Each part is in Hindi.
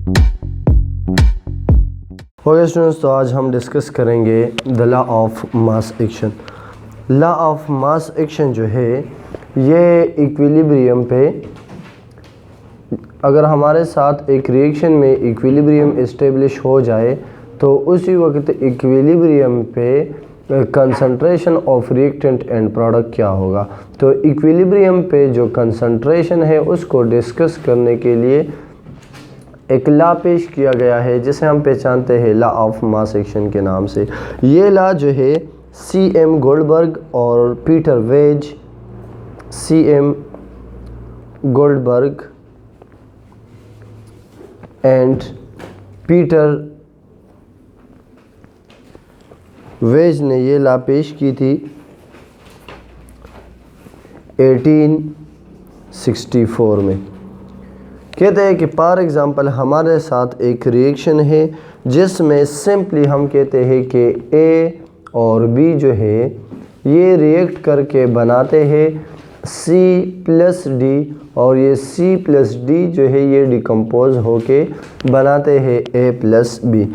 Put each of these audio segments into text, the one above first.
ओके स्टूडेंट्स, तो आज हम डिस्कस करेंगे the law of mass action. Law of mass action जो है ये इक्विलिब्रियम पे, अगर हमारे साथ एक रिएक्शन में इक्विलिब्रियम इस्टेब्लिश हो जाए तो उसी वक्त इक्विलिब्रियम पे concentration of reactant and product क्या होगा। तो इक्विलिब्रियम पे जो कंसंट्रेशन है उसको डिस्कस करने के लिए एक लॉ पेश किया गया है जिसे हम पहचानते हैं लॉ ऑफ मास एक्शन के नाम से। ये लॉ जो है C.M. गोल्डबर्ग और Peter Waage, C.M. Guldberg and Peter Waage ने ये लॉ पेश की थी 1864 में। कहते हैं कि फॉर एग्ज़ाम्पल हमारे साथ एक रिएक्शन है जिसमें सिंपली हम कहते हैं कि A और B जो है ये रिएक्ट करके बनाते हैं C+D, और ये C+D जो है ये डिकम्पोज होके बनाते हैं A+B।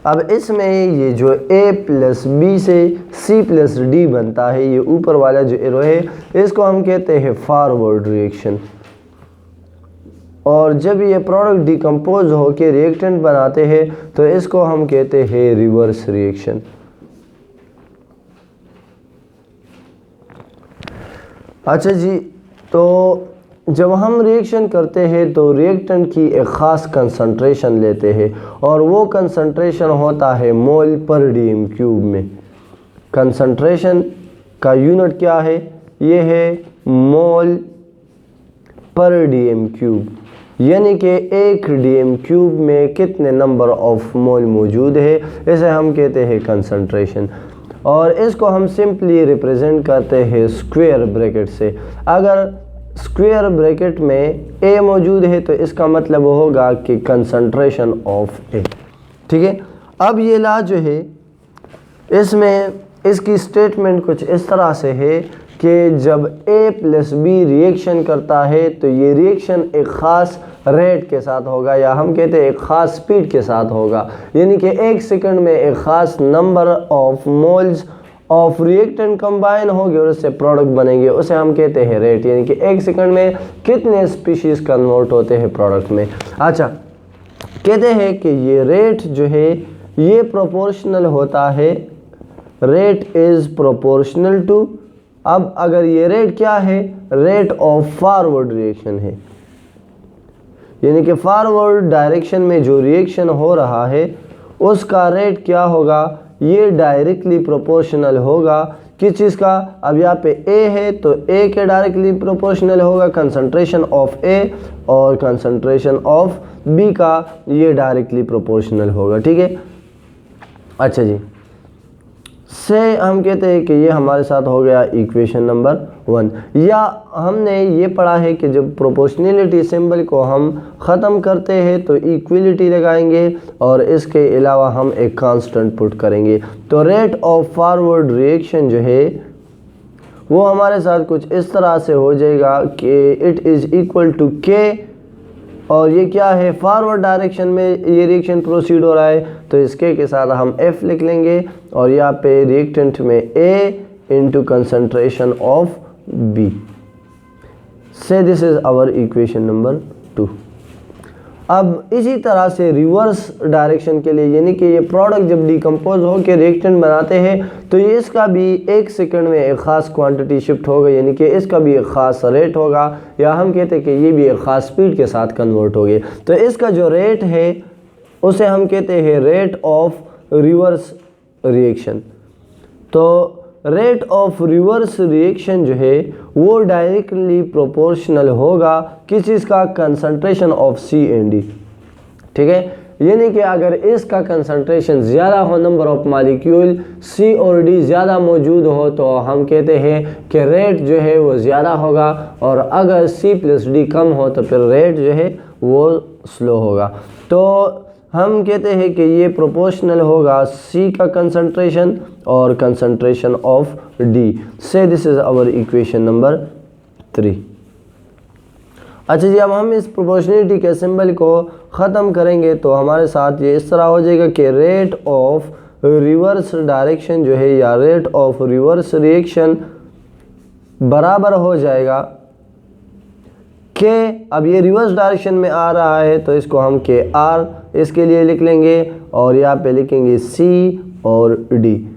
अब इसमें ये जो A+B से C+D बनता है, ये ऊपर वाला जो एरो है इसको हम कहते हैं फॉरवर्ड रिएक्शन। और जब ये प्रोडक्ट डिकम्पोज होके रिएक्टेंट बनाते हैं तो इसको हम कहते हैं रिवर्स रिएक्शन। अच्छा जी, तो जब हम रिएक्शन करते हैं तो रिएक्टेंट की एक ख़ास कंसंट्रेशन लेते हैं और वो कंसंट्रेशन होता है मोल पर डीएम क्यूब में। कंसंट्रेशन का यूनिट क्या है? ये है मोल पर डीएम क्यूब, यानी कि एक डीएम क्यूब में कितने नंबर ऑफ मोल मौजूद है, इसे हम कहते हैं कंसंट्रेशन। और इसको हम सिंपली रिप्रेजेंट करते हैं स्क्वायर ब्रैकेट से। अगर स्क्वायर ब्रैकेट में A मौजूद है तो इसका मतलब होगा कि कंसंट्रेशन ऑफ A। ठीक है, अब ये लॉ जो है इसमें इसकी स्टेटमेंट कुछ इस तरह से है कि जब A+B रिएक्शन करता है तो ये रिएक्शन एक ख़ास रेट के साथ होगा, या हम कहते हैं एक ख़ास स्पीड के साथ होगा, यानी कि एक सेकंड में एक ख़ास number of moles of reactant combine होंगे और उससे प्रोडक्ट बनेंगे, उसे हम कहते हैं रेट, यानी कि एक सेकंड में कितने स्पीशीज़ कन्वर्ट होते हैं प्रोडक्ट में। अच्छा, कहते हैं कि ये रेट जो है ये प्रोपोर्शनल होता है, रेट इज़ प्रोपोर्शनल टू, अब अगर ये रेट क्या है, रेट ऑफ फॉरवर्ड रिएक्शन है, यानी कि फॉरवर्ड डायरेक्शन में जो रिएक्शन हो रहा है उसका रेट क्या होगा, ये डायरेक्टली प्रोपोर्शनल होगा किस चीज़ का। अब यहाँ पे A है तो A के डायरेक्टली प्रोपोर्शनल होगा कंसंट्रेशन ऑफ A, और कंसंट्रेशन ऑफ B का ये डायरेक्टली प्रोपोर्शनल होगा। ठीक है, अच्छा जी, से हम कहते हैं कि ये हमारे साथ हो गया इक्वेशन नंबर 1। या हमने ये पढ़ा है कि जब प्रोपोर्शनलिटी सिंबल को हम ख़त्म करते हैं तो इक्वलिटी लगाएंगे और इसके अलावा हम एक कांस्टेंट पुट करेंगे। तो रेट ऑफ फॉरवर्ड रिएक्शन जो है वो हमारे साथ कुछ इस तरह से हो जाएगा कि it is equal to K, और ये क्या है, फॉरवर्ड डायरेक्शन में ये रिएक्शन प्रोसीड हो रहा है तो इसके के साथ हम F लिख लेंगे, और यहाँ पे रिएक्टेंट में A into concentration of B। So this is our equation number 2। अब इसी तरह से रिवर्स डायरेक्शन के लिए, यानी कि ये प्रोडक्ट जब डिकम्पोज हो के रिएक्टेंट बनाते हैं तो ये इसका भी एक सेकंड में एक ख़ास क्वांटिटी शिफ्ट होगा, यानी कि इसका भी एक ख़ास रेट होगा, या हम कहते हैं कि ये भी एक ख़ास स्पीड के साथ कन्वर्ट होगी। तो इसका जो रेट है उसे हम कहते हैं रेट ऑफ रिवर्स रिएक्शन। तो रेट ऑफ रिवर्स रिएक्शन जो है वो डायरेक्टली प्रोपोर्शनल होगा किस चीज़ का, कंसंट्रेशन ऑफ C&D। ठीक है, यानी कि अगर इसका कंसंट्रेशन ज़्यादा हो, नंबर ऑफ मॉलिक्यूल C और D ज़्यादा मौजूद हो, तो हम कहते हैं कि रेट जो है वो ज़्यादा होगा, और अगर C+D कम हो तो फिर रेट जो है वो स्लो होगा। तो हम कहते हैं कि ये प्रोपोर्शनल होगा C का कंसंट्रेशन और concentration of D। So this is our equation number 3। अच्छा जी, अब हम इस प्रोपोर्शनलिटी के सिंबल को ख़त्म करेंगे तो हमारे साथ ये इस तरह हो जाएगा कि रेट ऑफ रिवर्स डायरेक्शन जो है या रेट ऑफ रिवर्स रिएक्शन बराबर हो जाएगा के, अब ये रिवर्स डायरेक्शन में आ रहा है तो इसको हम के आर इसके लिए लिख लेंगे और यहाँ पे लिखेंगे सी और डी।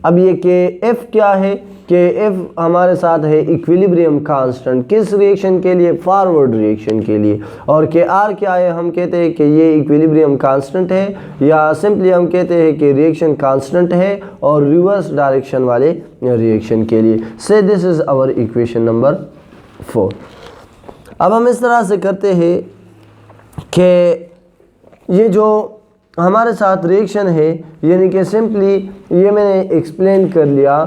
अब ये के एफ क्या है, के एफ हमारे साथ है इक्विलिब्रियम कांस्टेंट, किस रिएक्शन के लिए, फॉरवर्ड रिएक्शन के लिए। और के आर क्या है, हम कहते हैं कि ये इक्विलिब्रियम कांस्टेंट है या सिंपली हम कहते हैं कि रिएक्शन कांस्टेंट है और रिवर्स डायरेक्शन वाले रिएक्शन के लिए। So this is our equation number 4। अब हम इस तरह से करते हैं कि ये जो हमारे साथ रिएक्शन है यानी कि सिंपली ये मैंने एक्सप्लेन कर लिया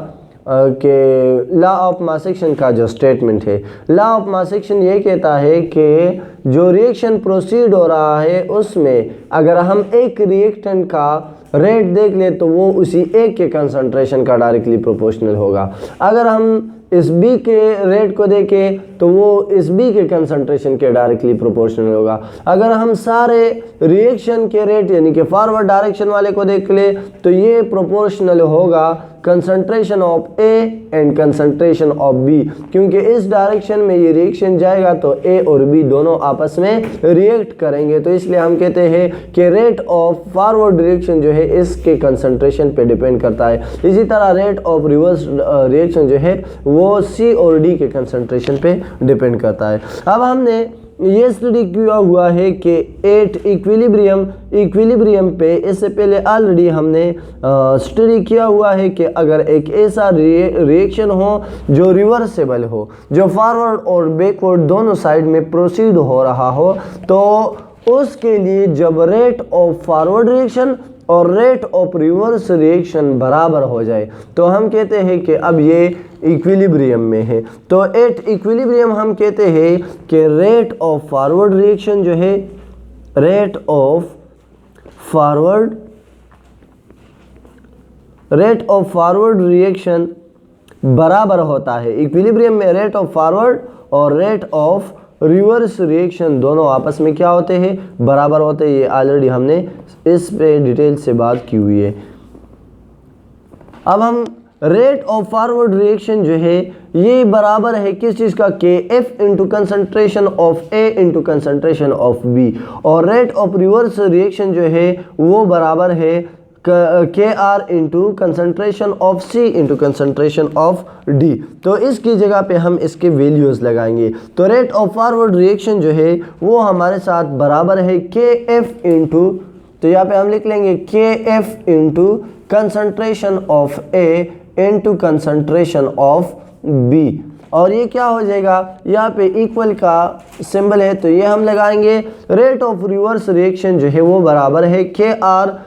कि लॉ ऑफ मास एक्शन का जो स्टेटमेंट है, लॉ ऑफ मास एक्शन ये कहता है कि जो रिएक्शन प्रोसीड हो रहा है उसमें अगर हम एक रिएक्टेंट का रेट देख ले तो वो उसी एक के कंसंट्रेशन का डायरेक्टली प्रोपोर्शनल होगा। अगर हम इस बी के रेट को देखें तो वो इस बी के कंसंट्रेशन के डायरेक्टली प्रोपोर्शनल होगा। अगर हम सारे रिएक्शन के रेट यानी कि फॉरवर्ड डायरेक्शन वाले को देख ले तो ये प्रोपोर्शनल होगा concentration of A and concentration of B, क्योंकि इस डायरेक्शन में ये रिएक्शन जाएगा तो ए और बी दोनों आपस में रिएक्ट करेंगे। तो इसलिए हम कहते हैं कि रेट ऑफ फॉरवर्ड रिएक्शन जो है इसके कंसंट्रेशन पे डिपेंड करता है। इसी तरह रेट ऑफ रिवर्स रिएक्शन जो है वो सी और डी के कंसंट्रेशन पे डिपेंड करता है। अब हमने ये स्टडी किया हुआ है कि एट इक्विलिब्रियम पे इससे पहले ऑलरेडी हमने स्टडी किया हुआ है कि अगर एक ऐसा रिएक्शन हो जो रिवर्सेबल हो, जो फॉरवर्ड और बैकवर्ड दोनों साइड में प्रोसीड हो रहा हो, तो उसके लिए जब रेट ऑफ फॉरवर्ड रिएक्शन और रेट ऑफ रिवर्स रिएक्शन बराबर हो जाए तो हम कहते हैं कि अब ये इक्विलिब्रियम में है। तो एट इक्विलिब्रियम हम कहते हैं कि रेट ऑफ फॉरवर्ड रिएक्शन जो है, रेट ऑफ फॉरवर्ड रिएक्शन बराबर होता है, इक्विलिब्रियम में रेट ऑफ फॉरवर्ड और रेट ऑफ रिवर्स रिएक्शन दोनों आपस में क्या होते हैं, बराबर होते हैं। ये ऑलरेडी हमने इस पे डिटेल से बात की हुई है। अब हम रेट ऑफ फॉरवर्ड रिएक्शन जो है ये बराबर है किस चीज़ का, K F into concentration of A into concentration of B, और रेट ऑफ रिवर्स रिएक्शन जो है वो बराबर है K R into concentration of C into concentration of D. तो इसकी जगह पे हम इसके वैल्यूज़ लगाएंगे। तो रेट ऑफ फॉरवर्ड रिएक्शन जो है वो हमारे साथ बराबर है के एफ इंटू, तो यहाँ पे हम लिख लेंगे K F into concentration of A into concentration of B, और ये क्या हो जाएगा, यहाँ पे इक्वल का सिंबल है तो ये हम लगाएंगे। रेट ऑफ रिवर्स रिएक्शन जो है वो बराबर है K R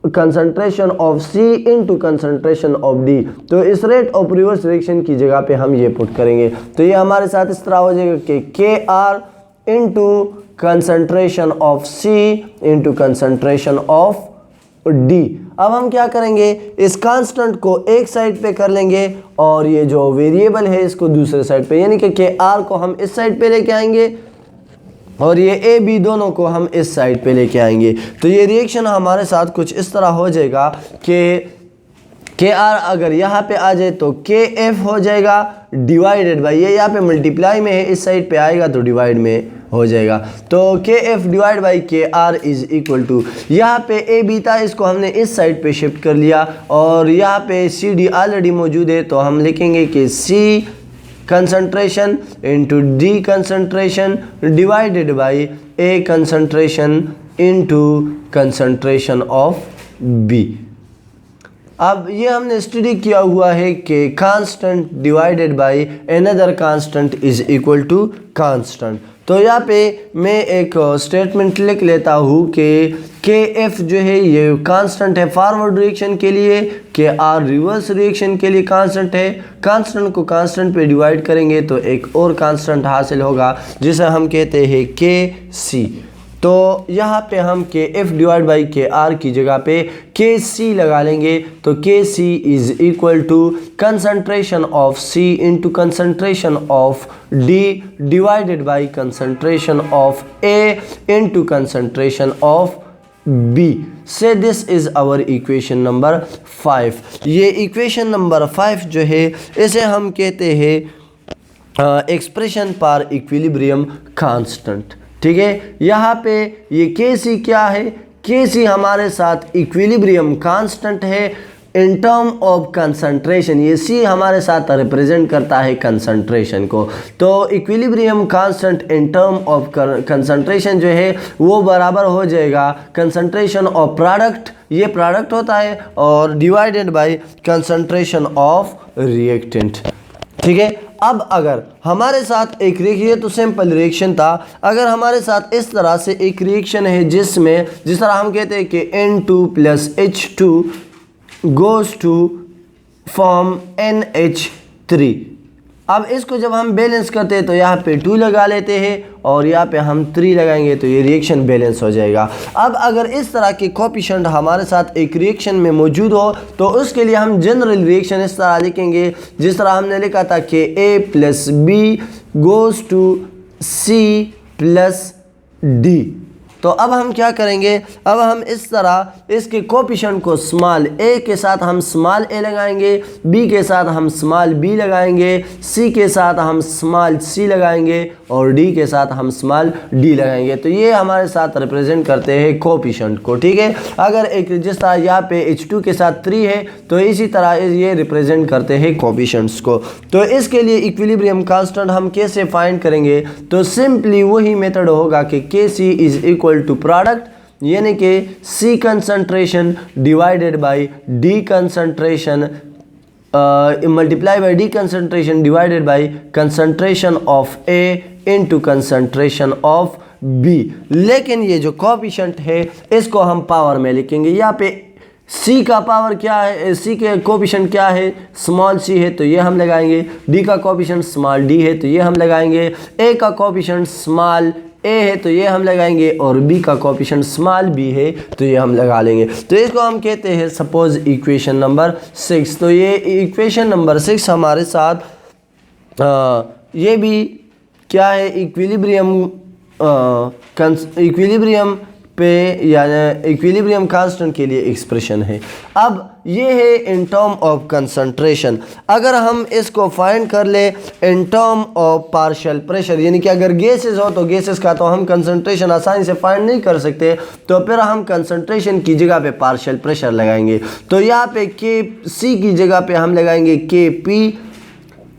concentration of C into concentration of D. तो इस रेट ऑफ रिवर्स रिएक्शन की जगह पे हम ये पुट करेंगे तो ये हमारे साथ इस तरह हो जाएगा कि K R into concentration of C into concentration of D. अब हम क्या करेंगे, इस कांस्टेंट को एक साइड पे कर लेंगे और ये जो वेरिएबल है इसको दूसरे साइड पे, यानी कि के आर को हम इस साइड पे लेके आएंगे और ये ए बी दोनों को हम इस साइड पे लेके आएंगे। तो ये रिएक्शन हमारे साथ कुछ इस तरह हो जाएगा कि के आर अगर यहाँ पे आ जाए तो के एफ हो जाएगा डिवाइडेड बाई, ये यहाँ पे मल्टीप्लाई में है, इस साइड पे आएगा तो डिवाइड में हो जाएगा। तो के F divide by K are is equal to, यहाँ पे ए बी था इसको हमने इस साइड पे शिफ्ट कर लिया और यहाँ पे सी डी ऑलरेडी मौजूद है तो हम लिखेंगे कि C concentration into D concentration divided by A concentration into concentration of B. अब ये हमने स्टडी किया हुआ है कि constant divided by another constant is equal to constant. तो यहाँ पे मैं एक स्टेटमेंट लिख लेता हूँ कि के एफ जो है ये कांस्टेंट है फॉरवर्ड रिएक्शन के लिए, के आर रिवर्स रिएक्शन के लिए कांस्टेंट है। कांस्टेंट को कांस्टेंट पे डिवाइड करेंगे तो एक और कांस्टेंट हासिल होगा जिसे हम कहते हैं के सी। तो यहाँ पे हम K F divide by K R की जगह पे के सी लगा लेंगे। तो K C is equal to concentration of C into concentration of D divided by concentration of A into concentration of B. So this is our equation number 5। ये इक्वेशन नंबर 5 जो है इसे हम कहते हैं एक्सप्रेशन पर इक्विलिब्रियम कांस्टेंट। ठीक है, यहाँ पे ये के सी क्या है, के सी हमारे साथ इक्विलिब्रियम कांस्टेंट है इन टर्म ऑफ कंसंट्रेशन। ये सी हमारे साथ रिप्रेजेंट करता है कंसंट्रेशन को। तो equilibrium constant in term of concentration जो है वो बराबर हो जाएगा कंसंट्रेशन ऑफ प्रोडक्ट, ये प्रोडक्ट होता है, और divided by concentration of reactant. ठीक है, अब अगर हमारे साथ एक ये तो सिंपल रिएक्शन था, अगर हमारे साथ इस तरह से एक रिएक्शन है जिसमें जिस तरह हम कहते हैं कि N2 + H2 goes to form NH3। अब इसको जब हम बैलेंस करते हैं तो यहाँ पे 2 लगा लेते हैं और यहाँ पे हम 3 लगाएंगे तो ये रिएक्शन बैलेंस हो जाएगा। अब अगर इस तरह के कोएफिशिएंट हमारे साथ एक रिएक्शन में मौजूद हो तो उसके लिए हम जनरल रिएक्शन इस तरह लिखेंगे जिस तरह हमने लिखा था कि A + B goes to C + D। तो अब हम क्या करेंगे, अब हम इस तरह इसके कोएफिशिएंट को स्मॉल a के साथ हम स्मॉल a लगाएंगे, b के साथ हम स्मॉल b लगाएंगे, c के साथ हम स्मॉल c लगाएंगे और d के साथ हम स्मॉल d लगाएंगे। तो ये हमारे साथ रिप्रेजेंट करते हैं कोएफिशिएंट को। ठीक है, अगर एक जिस तरह यहाँ पे H2 के साथ 3 है तो इसी तरह ये रिप्रेजेंट करते हैं कोएफिशिएंट्स को। तो इसके लिए इक्विलिब्रियम कांस्टेंट हम कैसे फाइंड करेंगे, तो सिंपली वही मेथड होगा कि के C is equal to product, यानी कि C concentration divided by D concentration multiply by D concentration divided by concentration of A into concentration of B। लेकिन ये जो कोएफिशिएंट है इसको हम पावर में लिखेंगे। यहाँ पे C का पावर क्या है, C के कोएफिशिएंट क्या है, स्मॉल c है तो ये हम लगाएंगे, D का कोएफिशिएंट स्मॉल d है तो ये हम लगाएंगे, A का कोएफिशिएंट स्मॉल a है तो ये हम लगाएंगे और b का कोएफिशिएंट स्मॉल b है तो ये हम लगा लेंगे। तो इसको हम कहते हैं सपोज इक्वेशन नंबर 6। तो ये इक्वेशन नंबर 6 हमारे साथ ये भी क्या है, इक्विलिब्रियम पे यानी इक्विलिब्रियम कांस्टेंट के लिए एक्सप्रेशन है। अब ये है इन टर्म ऑफ कंसंट्रेशन। अगर हम इसको फाइंड कर ले इन टर्म ऑफ पार्शियल प्रेशर, यानी कि अगर गैसेस हो तो गैसेस का तो हम कंसंट्रेशन आसानी से फाइंड नहीं कर सकते, तो फिर हम कंसंट्रेशन की जगह पे पार्शियल प्रेशर लगाएंगे। तो यहाँ पे के सी की जगह पे हम लगाएंगे के पी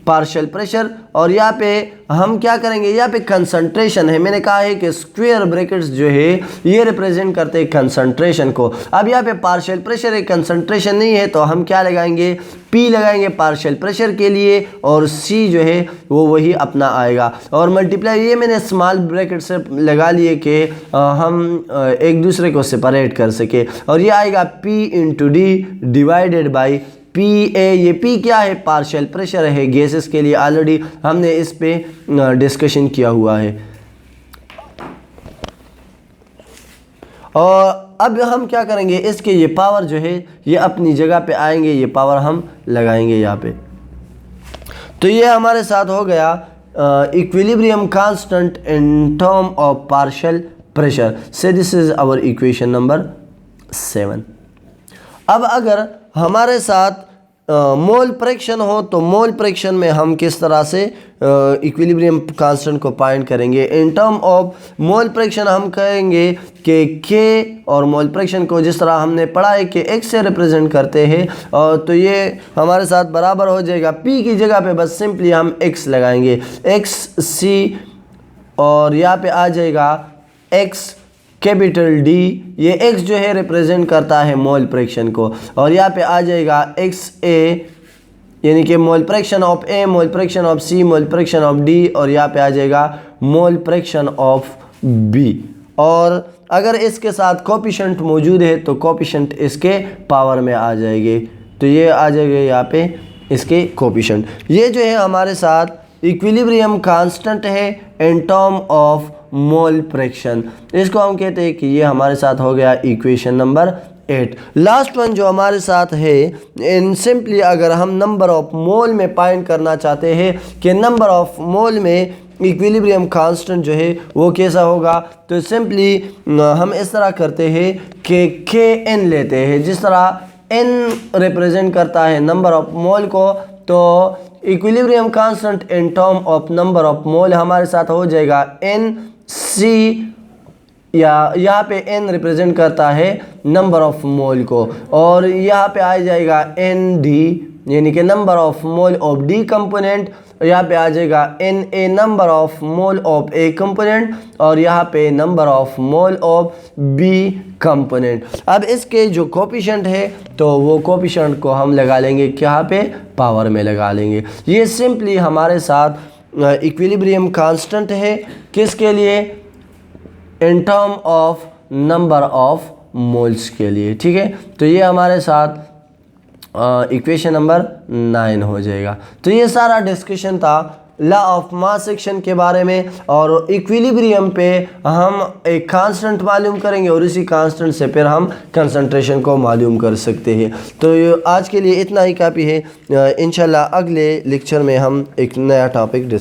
पार्शियल प्रेशर, और यहाँ पे हम क्या करेंगे, यहाँ पे कंसंट्रेशन है, मैंने कहा है कि स्क्वायर ब्रैकेट्स जो है ये रिप्रेजेंट करते हैं कंसंट्रेशन को। अब यहाँ पे पार्शियल प्रेशर है, कंसंट्रेशन नहीं है, तो हम क्या लगाएंगे, P लगाएंगे पार्शियल प्रेशर के लिए, और C जो है वो वही अपना आएगा, और मल्टीप्लाई ये मैंने स्मॉल ब्रैकेट से लगा लिए कि हम एक दूसरे को सेपरेट कर सके, और ये आएगा P × D divided by PA। ये P क्या है, पार्शियल प्रेशर है गैसेस के लिए, ऑलरेडी हमने इस पे डिस्कशन किया हुआ है। और अब हम क्या करेंगे, इसके ये पावर जो है ये अपनी जगह पे आएंगे, ये पावर हम लगाएंगे यहाँ पे। तो ये हमारे साथ हो गया equilibrium constant in term of partial pressure. So this is our equation number 7। अब अगर हमारे साथ मोल फ्रैक्शन हो तो मोल फ्रैक्शन में हम किस तरह से इक्विलिब्रियम कांस्टेंट को फाइंड करेंगे। इन टर्म ऑफ मोल फ्रैक्शन हम कहेंगे कि K और मोल फ्रैक्शन को जिस तरह हमने पढ़ा है कि X से रिप्रेजेंट करते हैं, और तो ये हमारे साथ बराबर हो जाएगा P की जगह पे बस सिंपली हम X लगाएंगे, XC, और यहाँ पे आ जाएगा X कैपिटल D। ये X जो है रिप्रेजेंट करता है मोल फ्रैक्शन को, और यहाँ पे आ जाएगा XA यानी कि mole fraction of A, mole fraction of C, mole fraction of D, और यहाँ पे आ जाएगा मोल फ्रैक्शन ऑफ B। और अगर इसके साथ कोएफिशिएंट मौजूद है तो कोएफिशिएंट इसके पावर में आ जाएंगे, तो ये आ जाएगा यहाँ पे इसके कोएफिशिएंट। ये जो है हमारे साथ इक्विलिब्रियम कांस्टेंट है इन टर्म ऑफ मोल फ्रैक्शन। इसको हम कहते हैं कि ये हमारे साथ हो गया इक्वेशन नंबर 8। लास्ट वन जो हमारे साथ है, इन सिंपली अगर हम नंबर ऑफ मोल में फाइंड करना चाहते हैं कि नंबर ऑफ मोल में इक्विलिब्रियम कांस्टेंट जो है वो कैसा होगा, तो सिंपली हम इस तरह करते हैं कि के एन लेते हैं। जिस तरह एन रिप्रेजेंट करता है नंबर ऑफ मोल को, तो equilibrium constant in term of number of मोल हमारे साथ हो जाएगा एन सी, या यहाँ पे n रिप्रेजेंट करता है नंबर ऑफ मोल को, और यहाँ पे आ जाएगा एन डी यानी कि number of mole of D component, यहाँ पे आ जाएगा N A number of mole of A component, और यहाँ पे number of mole of B component. अब इसके जो कोफिशिएंट है तो वो कोफिशिएंट को हम लगा लेंगे यहाँ पे पावर में लगा लेंगे। ये सिंपली हमारे साथ इक्विलिब्रियम कांस्टेंट है किसके लिए, इन term of number of moles के लिए। ठीक है, तो ये हमारे साथ इक्वेशन नंबर 9 हो जाएगा। तो ये सारा डिस्कशन था लॉ ऑफ मास सेक्शन के बारे में, और इक्विलिब्रियम पे हम एक कांस्टेंट मालूम करेंगे और इसी कांस्टेंट से फिर हम कंसंट्रेशन को मालूम कर सकते हैं। तो आज के लिए इतना ही काफ़ी है। इंशाल्लाह अगले लेक्चर में हम एक नया टॉपिक